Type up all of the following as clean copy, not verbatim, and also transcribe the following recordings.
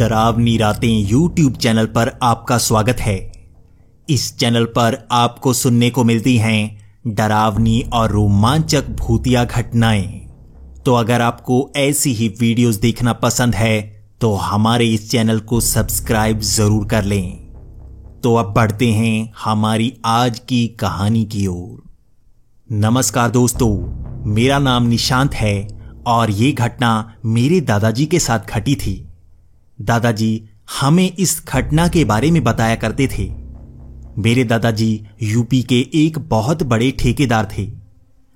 डरावनी रातें YouTube channel पर आपका स्वागत है। इस चैनल पर आपको सुनने को मिलती हैं डरावनी और रोमांचक भूतिया घटनाएं। तो अगर आपको ऐसी ही वीडियोस देखना पसंद है तो हमारे इस चैनल को सब्सक्राइब जरूर कर लें। तो अब बढ़ते हैं हमारी आज की कहानी की ओर। नमस्कार दोस्तों, मेरा नाम निशांत है और ये घटना मेरे दादाजी के साथ घटी थी। दादाजी हमें इस घटना के बारे में बताया करते थे। मेरे दादाजी यूपी के एक बहुत बड़े ठेकेदार थे।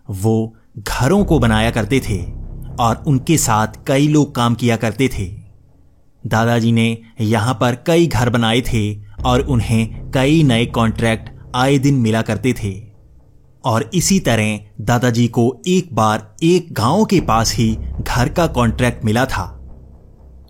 वो घरों को बनाया करते थे और उनके साथ कई लोग काम किया करते थे। दादाजी ने यहां पर कई घर बनाए थे और उन्हें कई नए कॉन्ट्रैक्ट आए दिन मिला करते थे। और इसी तरह दादाजी को एक बार एक गांव के पास ही घर का कॉन्ट्रैक्ट मिला था।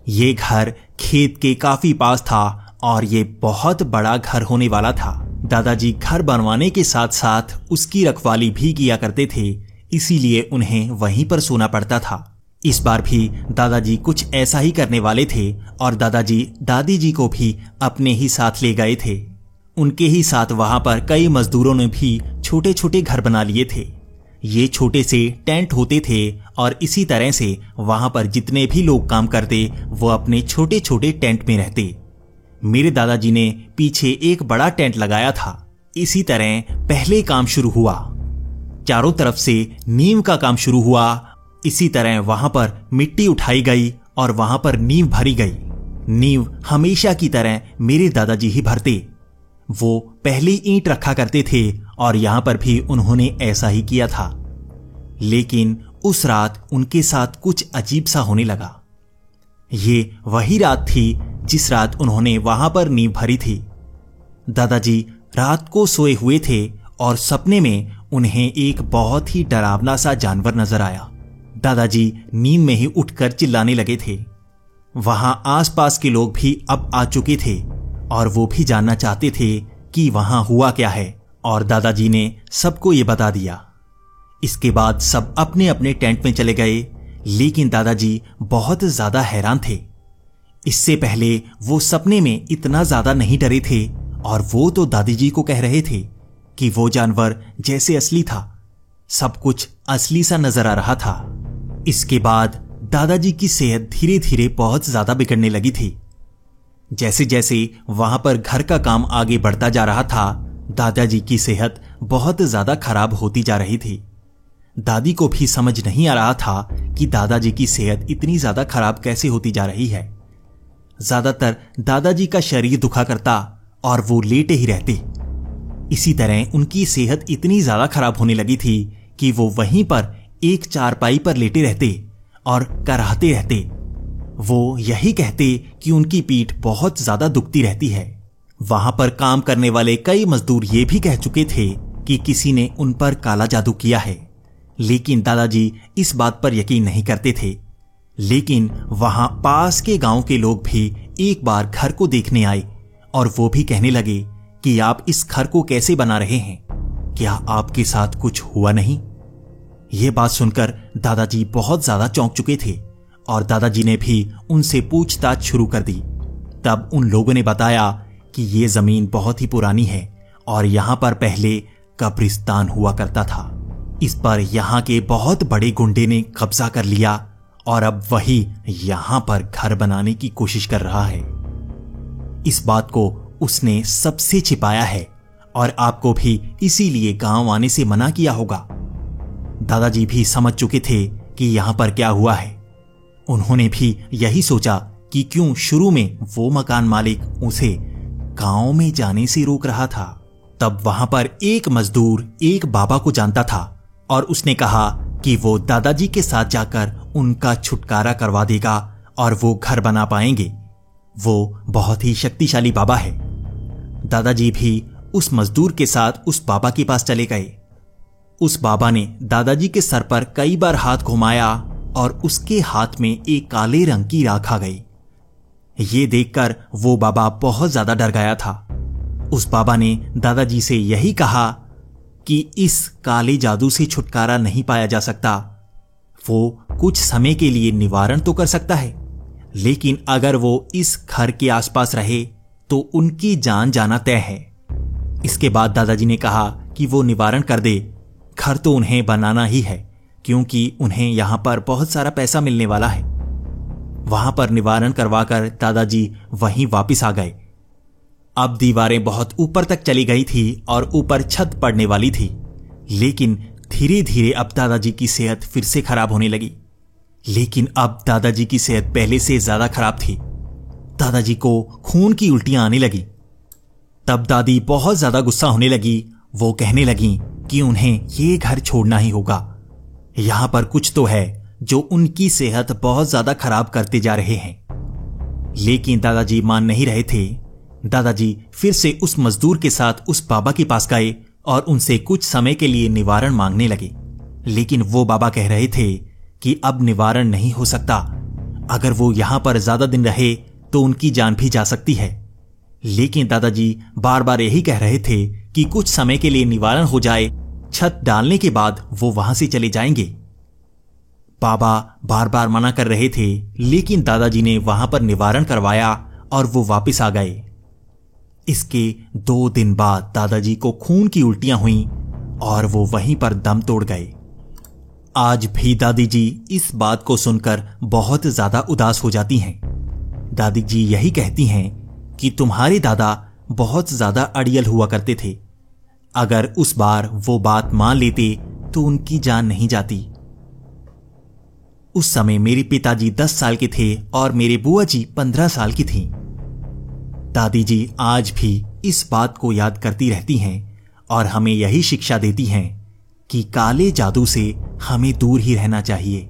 ये घर खेत के काफी पास था और ये बहुत बड़ा घर होने वाला था। दादाजी घर बनवाने के साथ साथ उसकी रखवाली भी किया करते थे, इसीलिए उन्हें वहीं पर सोना पड़ता था। इस बार भी दादाजी कुछ ऐसा ही करने वाले थे और दादाजी दादी जी को भी अपने ही साथ ले गए थे। उनके ही साथ वहां पर कई मजदूरों ने भी छोटे छोटे घर बना लिए थे। ये छोटे से टेंट होते थे और इसी तरह से वहां पर जितने भी लोग काम करते वो अपने छोटे छोटे टेंट में रहते। मेरे दादाजी ने पीछे एक बड़ा टेंट लगाया था। इसी तरह पहले काम शुरू हुआ। चारों तरफ से नींव का काम शुरू हुआ। इसी तरह वहां पर मिट्टी उठाई गई और वहां पर नींव भरी गई। नींव हमेशा की तरह मेरे दादाजी ही भरते। वो पहले ईंट रखा करते थे और यहां पर भी उन्होंने ऐसा ही किया था। लेकिन उस रात उनके साथ कुछ अजीब सा होने लगा। ये वही रात थी जिस रात उन्होंने वहां पर नींव भरी थी। दादाजी रात को सोए हुए थे और सपने में उन्हें एक बहुत ही डरावना सा जानवर नजर आया। दादाजी नींद में ही उठकर चिल्लाने लगे थे। वहां आसपास के लोग भी अब आ चुके थे और वो भी जानना चाहते थे कि वहां हुआ क्या है, और दादाजी ने सबको ये बता दिया। इसके बाद सब अपने अपने टेंट में चले गए, लेकिन दादाजी बहुत ज्यादा हैरान थे। इससे पहले वो सपने में इतना ज्यादा नहीं डरे थे और वो तो दादी जी को कह रहे थे कि वो जानवर जैसे असली था, सब कुछ असली सा नजर आ रहा था। इसके बाद दादाजी की सेहत धीरे धीरे बहुत ज्यादा बिगड़ने लगी थी। जैसे जैसे वहां पर घर का काम आगे बढ़ता जा रहा था, दादाजी की सेहत बहुत ज्यादा खराब होती जा रही थी। दादी को भी समझ नहीं आ रहा था कि दादाजी की सेहत इतनी ज्यादा खराब कैसे होती जा रही है। ज्यादातर दादाजी का शरीर दुखा करता और वो लेटे ही रहते। इसी तरह उनकी सेहत इतनी ज्यादा खराब होने लगी थी कि वो वहीं पर एक चारपाई पर लेटे रहते और कराहते रहते। वो यही कहते कि उनकी पीठ बहुत ज्यादा दुखती रहती है। वहां पर काम करने वाले कई मजदूर ये भी कह चुके थे कि किसी ने उन पर काला जादू किया है, लेकिन दादाजी इस बात पर यकीन नहीं करते थे। लेकिन वहां पास के गांव के लोग भी एक बार घर को देखने आए और वो भी कहने लगे कि आप इस घर को कैसे बना रहे हैं, क्या आपके साथ कुछ हुआ नहीं? ये बात सुनकर दादाजी बहुत ज्यादा चौंक चुके थे और दादाजी ने भी उनसे पूछताछ शुरू कर दी। तब उन लोगों ने बताया कि ये जमीन बहुत ही पुरानी है और यहां पर पहले कब्रिस्तान हुआ करता था। इस पर यहां के बहुत बड़े गुंडे ने कब्जा कर लिया और अब वही यहां पर घर बनाने की कोशिश कर रहा है। इस बात को उसने सबसे छिपाया है और आपको भी इसीलिए गांव आने से मना किया होगा। दादाजी भी समझ चुके थे कि यहां पर क्या हुआ है। उन्होंने भी यही सोचा कि क्यों शुरू में वो मकान मालिक उसे गांव में जाने से रोक रहा था। तब वहां पर एक मजदूर एक बाबा को जानता था और उसने कहा कि वो दादाजी के साथ जाकर उनका छुटकारा करवा देगा और वो घर बना पाएंगे। वो बहुत ही शक्तिशाली बाबा है। दादाजी भी उस मजदूर के साथ उस बाबा के पास चले गए। उस बाबा ने दादाजी के सर पर कई बार हाथ घुमाया और उसके हाथ में एक काले रंग की राख आ गई। ये देखकर वो बाबा बहुत ज्यादा डर गया था। उस बाबा ने दादाजी से यही कहा कि इस काले जादू से छुटकारा नहीं पाया जा सकता। वो कुछ समय के लिए निवारण तो कर सकता है, लेकिन अगर वो इस घर के आसपास रहे तो उनकी जान जाना तय है। इसके बाद दादाजी ने कहा कि वो निवारण कर दे। घर तो उन्हें बनाना ही है क्योंकि उन्हें यहां पर बहुत सारा पैसा मिलने वाला है। वहां पर निवारण करवाकर दादाजी वहीं वापस आ गए। अब दीवारें बहुत ऊपर तक चली गई थी और ऊपर छत पड़ने वाली थी, लेकिन धीरे धीरे अब दादाजी की सेहत फिर से खराब होने लगी। लेकिन अब दादाजी की सेहत पहले से ज्यादा खराब थी। दादाजी को खून की उल्टियां आने लगी। तब दादी बहुत ज्यादा गुस्सा होने लगी। वो कहने लगी कि उन्हें ये घर छोड़ना ही होगा। यहां पर कुछ तो है जो उनकी सेहत बहुत ज्यादा खराब करते जा रहे हैं। लेकिन दादाजी मान नहीं रहे थे। दादाजी फिर से उस मजदूर के साथ उस बाबा के पास गए और उनसे कुछ समय के लिए निवारण मांगने लगे। लेकिन वो बाबा कह रहे थे कि अब निवारण नहीं हो सकता। अगर वो यहां पर ज्यादा दिन रहे तो उनकी जान भी जा सकती है। लेकिन दादाजी बार बार यही कह रहे थे कि कुछ समय के लिए निवारण हो जाए, छत डालने के बाद वो वहां से चले जाएंगे। बाबा बार बार मना कर रहे थे, लेकिन दादाजी ने वहां पर निवारण करवाया और वो वापस आ गए। इसके 2 दिन बाद दादाजी को खून की उल्टियां हुईं और वो वहीं पर दम तोड़ गए। आज भी दादी जी इस बात को सुनकर बहुत ज्यादा उदास हो जाती हैं। दादी जी यही कहती हैं कि तुम्हारे दादा बहुत ज्यादा अड़ियल हुआ करते थे। अगर उस बार वो बात मान लेते तो उनकी जान नहीं जाती। उस समय मेरे पिताजी 10 साल के थे और मेरे बुआ जी 15 साल की थीं। दादी जी आज भी इस बात को याद करती रहती हैं और हमें यही शिक्षा देती हैं कि काले जादू से हमें दूर ही रहना चाहिए।